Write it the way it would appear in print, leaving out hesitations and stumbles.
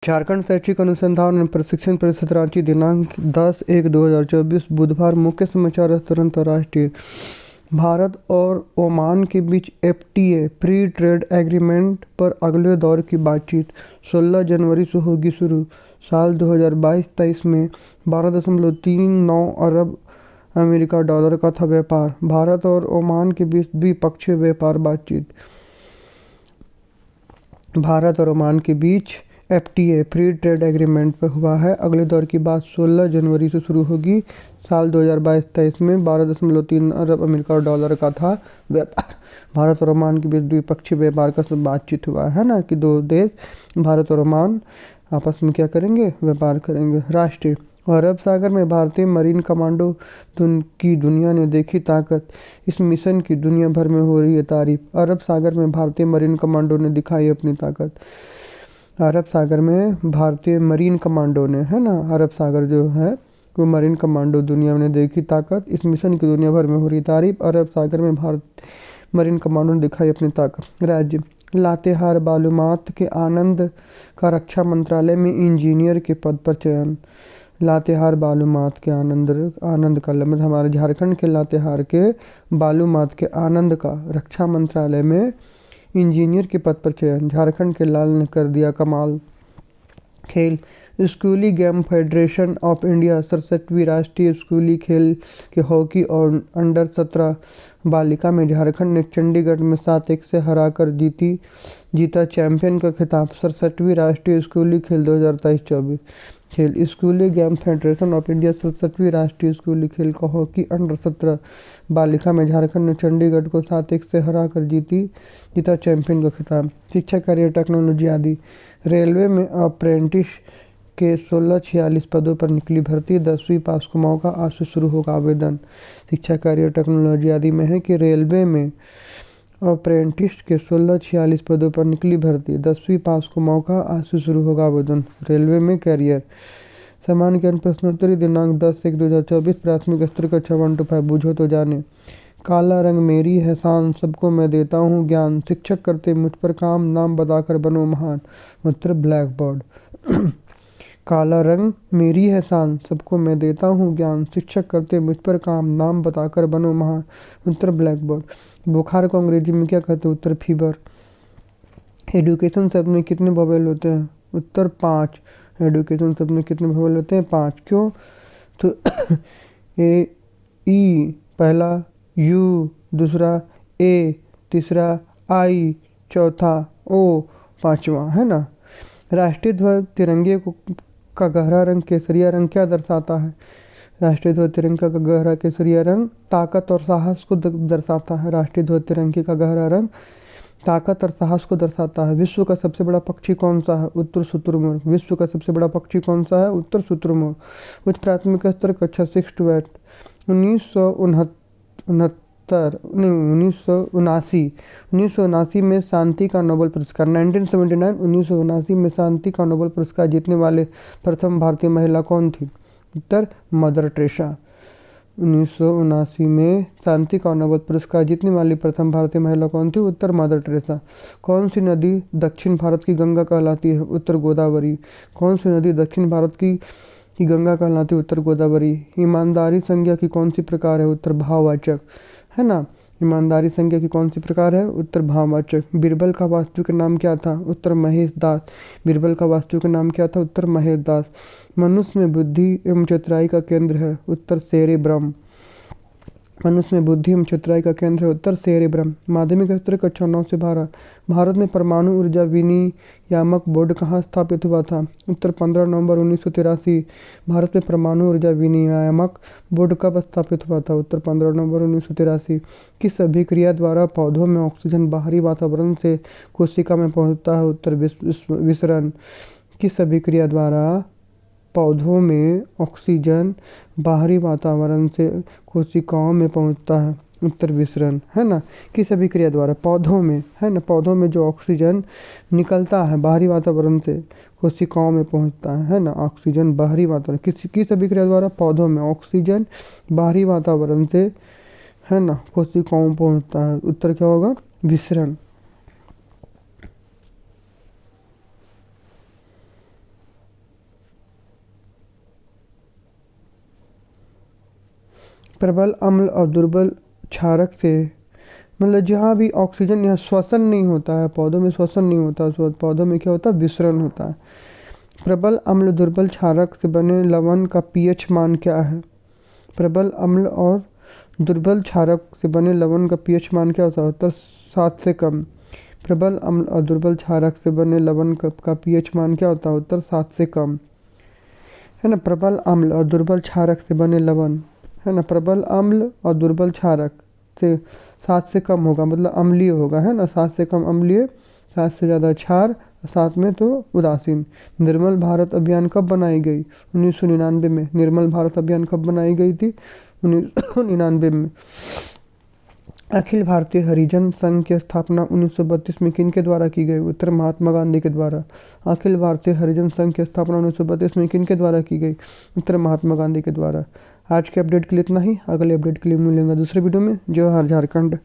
झारखंड शैक्षिक अनुसंधान एवं प्रशिक्षण परिषद रांची दिनांक 10/1/2024 बुधवार। मुख्य समाचार अंतर्राष्ट्रीय। भारत और ओमान के बीच एफटीए फ्री ट्रेड एग्रीमेंट पर अगले दौर की बातचीत 16 जनवरी से होगी शुरू। साल 2022-23 में 12.39 अरब अमेरिका डॉलर का था व्यापार। भारत और ओमान के बीच द्विपक्षीय व्यापार बातचीत। भारत और ओमान के बीच एफटीए फ्री ट्रेड एग्रीमेंट पर हुआ है। अगले दौर की बात 16 जनवरी से शुरू होगी। साल 2022-23 में 12.3 अरब अमेरिका डॉलर का था व्यापार। भारत और ओमान के बीच द्विपक्षीय व्यापार का बातचीत हुआ है ना, कि दो देश भारत और ओमान आपस में क्या करेंगे, व्यापार करेंगे। राष्ट्रीय। अरब सागर में भारतीय मरीन कमांडो की दुनिया ने देखी ताकत। इस मिशन की दुनिया भर में हो रही है तारीफ। अरब सागर में भारतीय मरीन कमांडो ने दिखाई अपनी ताकत। अरब सागर में भारतीय मरीन कमांडो ने, है ना, अरब सागर जो है वो मरीन कमांडो दुनिया ने देखी ताकत। इस मिशन की दुनिया भर में हो रही तारीफ। अरब सागर में भारत मरीन कमांडो ने दिखाई अपनी ताकत। राज्य। लातेहार बालूमाथ के आनंद का रक्षा मंत्रालय में इंजीनियर के पद पर चयन। लातेहार बालूमाथ के आनंद का मतलब हमारे झारखंड के लातेहार के बालूमाथ के आनंद का रक्षा मंत्रालय में इंजीनियर के पद पर चयन। झारखंड के लाल ने कर दिया कमाल। खेल। स्कूली गेम फेडरेशन ऑफ इंडिया 67वीं राष्ट्रीय स्कूली खेल के हॉकी और अंडर 17 बालिका में झारखंड ने चंडीगढ़ में 7-1 से हराकर जीता चैंपियन का खिताब। 67वीं राष्ट्रीय स्कूली खेल 2023-24 खेल। स्कूली गेम फेडरेशन ऑफ इंडिया 67वीं राष्ट्रीय स्कूली खेल का हॉकी अंडर 17 बालिका में झारखंड ने चंडीगढ़ को 7-1 से हराकर जीता चैंपियन का खिताब। शिक्षा, करियर, टेक्नोलॉजी आदि। रेलवे में अप्रेंटिस के 1646 पदों पर निकली भर्ती। 10वीं पास को मौका। आज से शुरू होगा आवेदन। शिक्षा, करियर, टेक्नोलॉजी आदि में है कि रेलवे में अप्रेंटिस के 1646 पदों पर निकली भर्ती। 10वीं पास को मौका। आज से शुरू होगा आवेदन। रेलवे में कैरियर। सामान्य ज्ञान प्रश्नोत्तरी दिनांक 10/1/2024 प्राथमिक स्तर कक्षा 1 to 5 बूझो तो जाने। काला रंग मेरी है शान, सबको मैं देता हूँ ज्ञान। शिक्षक करते मुझ पर काम, नाम बताकर बनो महान। उत्तर ब्लैक बोर्ड। काला रंग मेरी है शान, सबको मैं देता हूँ ज्ञान। शिक्षक करते मुझ पर काम, नाम बताकर बनो महान। उत्तर ब्लैक बोर्ड। बुखार को अंग्रेजी में क्या कहते हैं? उत्तर फीवर। एडुकेशन शब्द में कितने वोवेल होते हैं? उत्तर 5। एडुकेशन शब्द में कितने वोवेल होते हैं? 5। क्यों? तो ए ई पहला, यू दूसरा, ए तीसरा, आई चौथा, ओ पांचवा, है ना। राष्ट्रीय ध्वज तिरंगे का गहरा रंग केसरिया रंग क्या दर्शाता है? राष्ट्रीय ध्वज तिरंगा का गहरा केसरिया रंग ताकत और साहस को दर्शाता है। राष्ट्रीय ध्वज तिरंगे का गहरा रंग ताकत और साहस को दर्शाता है। विश्व का सबसे बड़ा पक्षी कौन सा है? उत्तर शुतुरमुर्ग। विश्व का सबसे बड़ा पक्षी कौन सा है? उत्तर शुतुरमुर्ग। उच्च प्राथमिक स्तर कक्षा 6 to 8 1979 में शांति का नोबेल पुरस्कार। 1979 में शांति का नोबेल पुरस्कार जीतने वाले प्रथम भारतीय महिला कौन थी? उत्तर मदर टेरेसा। 1979 में शांति का नोबेल पुरस्कार जीतने वाली प्रथम भारतीय महिला कौन थी? उत्तर मदर टेरेसा। कौन सी नदी दक्षिण भारत की गंगा कहलाती है? उत्तर गोदावरी। कौन सी नदी दक्षिण भारत की गंगा कहलाती है? उत्तर गोदावरी। ईमानदारी संज्ञा की कौन सी प्रकार है? उत्तर भाववाचक, है ना। ईमानदारी संज्ञा की कौन सी प्रकार है? उत्तर भाववाचक। बीरबल का वास्तविक नाम क्या था? उत्तर महेश दास। बीरबल का वास्तविक नाम क्या था? उत्तर महेश दास। मनुष्य में बुद्धि एवं चतुराई का केंद्र है? उत्तर सेरेब्रम। मनुष्य में बुद्धि एवं चतुराई का केंद्र है? उत्तर सेरेब्रम। माध्यमिक स्तर कक्षा 9 से 12 भारत में परमाणु ऊर्जा विनियामक बोर्ड कहाँ स्थापित हुआ था? उत्तर 15 नवंबर 1983। भारत में परमाणु ऊर्जा विनियामक बोर्ड कब स्थापित हुआ था? उत्तर 15 नवंबर 1983। किस अभिक्रिया द्वारा पौधों में ऑक्सीजन बाहरी वातावरण से कोशिका में पहुँचता है? उत्तर विसरण। किस अभिक्रिया द्वारा पौधों में ऑक्सीजन बाहरी वातावरण से कोशिकाओं में पहुंचता है? उत्तर विसरण, है ना। किस अभिक्रिया द्वारा पौधों में, है ना, पौधों में जो ऑक्सीजन निकलता है बाहरी वातावरण से कोशिकाओं में पहुंचता है ना। ऑक्सीजन बाहरी वातावरण किस अभिक्रिया द्वारा पौधों में ऑक्सीजन बाहरी वातावरण से, है ना, कोशिकाओं में पहुंचता है? उत्तर क्या होगा? विसरण। प्रबल अम्ल और दुर्बल क्षारक से, मतलब जहाँ भी ऑक्सीजन, यहाँ श्वसन नहीं होता है, पौधों में श्वसन नहीं होता, पौधों में क्या होता है, विसरण होता है। प्रबल अम्ल दुर्बल क्षारक से बने लवण का पीएच मान क्या है? प्रबल अम्ल और दुर्बल क्षारक से बने लवण का पीएच मान क्या होता है? उत्तर 7 से कम। प्रबल अम्ल और दुर्बल क्षारक से बने लवण का पीएच मान क्या होता है? उत्तर 7 से कम, है ना। प्रबल अम्ल और दुर्बल क्षारक से बने लवण, है ना, प्रबल अम्ल और दुर्बल क्षारक से 7 से कम होगा, मतलब अम्लीय होगा, है ना। 7 से कम अम्लीय, 7 से ज़्यादा क्षार, 7 में तो उदासीन। निर्मल भारत अभियान कब बनाई गई? 1999 में। निर्मल भारत अभियान कब बनाई गई थी? 1999 में। अखिल भारतीय हरिजन संघ की स्थापना 1932 में किनके द्वारा की गई? उत्तर महात्मा गांधी के द्वारा। अखिल भारतीय हरिजन संघ की स्थापना 1932 में किनके द्वारा की गई? उत्तर महात्मा गांधी के द्वारा। आज के अपडेट के लिए इतना ही। अगले अपडेट के लिए मिलेंगे दूसरे वीडियो में। जय हर झारखंड।